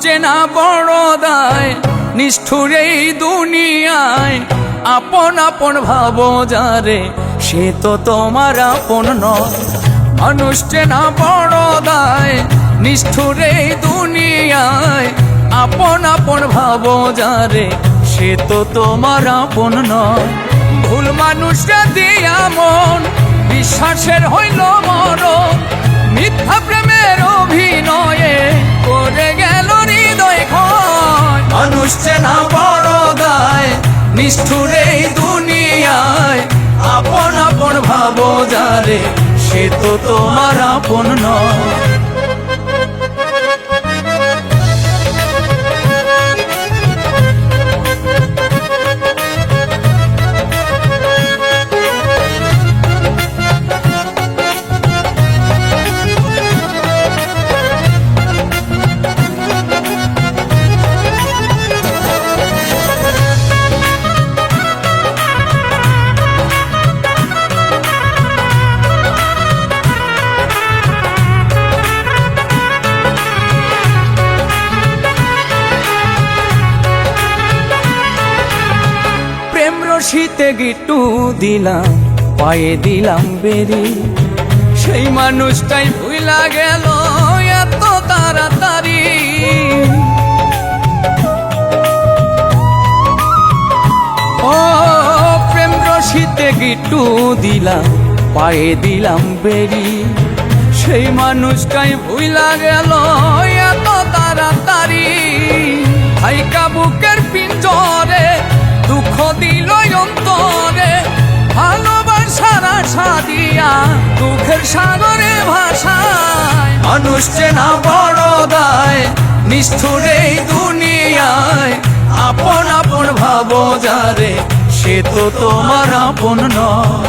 চেনা বড় দায়, নিষ্ঠুর এই দুনিয়ায়। আপন আপন ভাবো যারে, সে তো তোমার আপন নয়। মানুষ চেনা বড় দায়, নিষ্ঠুর এই দুনিয়ায়। আপন আপন ভাবো যারে, সে তো তোমার আপন নয়। ভুল মানুষটা দিয়া মন, বিশ্বাসের হইল মরণ। মিথ্যা প্রেমের অভিনয়ে করে গেল হৃদয় ক্ষয়। মানুষ চেনা বড় দায়, নিষ্ঠুর এই দুনিয়ায়। আপন আপন ভাবো যারে, সে তো তোমার আপন নয়। শীতে গিট্টু দিলাম, পায়ে দিলাম বেরি। সেই মানুষটাই ভুইলা গেল এত তাড়াতাড়ি। ও প্রেম রশিতে গিট্টু দিলাম, পায়ে দিলাম বেরি। সেই মানুষটাই ভুইলা গেল এত তাড়াতাড়ি। হাইকা বুকের পিঞ্জরে দুঃখ দিল অন্তরে। ভালোবাসার আশা দিয়া দুঃখের সাগরে ভাষায়। মানুষ চেনা বড় দায়, নিষ্ঠুর এই দুনিয়ায়। আপন আপন ভাবো যারে, সে তো তোমার আপন নয়।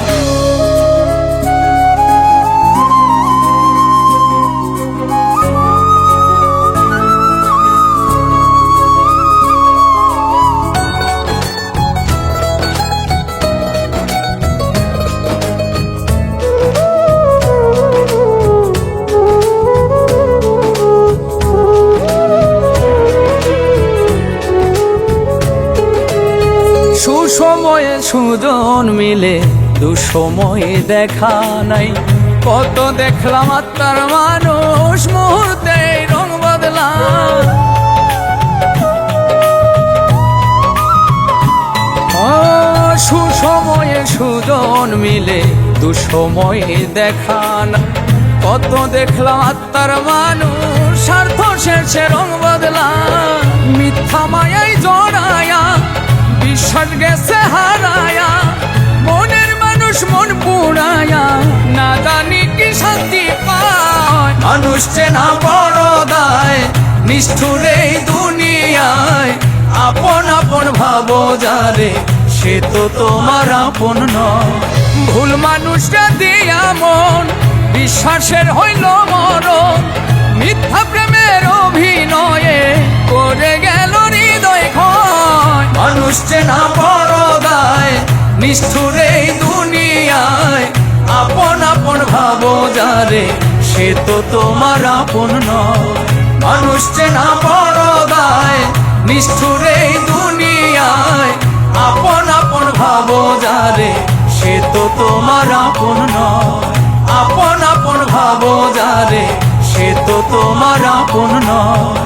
সুসময়ে সুজন মিলে, দুঃসময়ে দেখা নাই। কত দেখলাম আত্মার মানুষ, মুহূর্তে রং বদলা। সুসময়ে সুজন মিলে, দুঃসময়ে দেখা না। কত দেখলাম আত্মার মানুষ, স্বার্থ শেষে রং বদলা। মিথ্যা মায়ায় জড়ায়া, বিশ্বাস গেছে হারায়া। মনের মানুষ মন পুড়ায়া, না জানি কি শান্তি পায়। মানুষ চেনা বড় দায়, নিষ্ঠুর এই দুনিয়ায়। আপন আপন ভাবো যারে, সে তো তোমার আপন নয়। ভুল মানুষটা দিয়া মন, বিশ্বাসের হইল মরণ। মিথ্যা প্রেমের অভিনয়ে করে গেল হৃদয় ক্ষয়। মানুষ চেনা বড় দায়, নিষ্ঠুর এই দুনিয়ায়। আপন আপন ভাবো যারে, সে তো তোমার আপন নয়। মানুষ চেনা বড় দায়, নিষ্ঠুর এই দুনিয়ায়। আপন আপন ভাবো যারে, সে তো তোমার আপন নয়। আপন আপন ভাবো যারে, সে তো তোমার আপন নয়।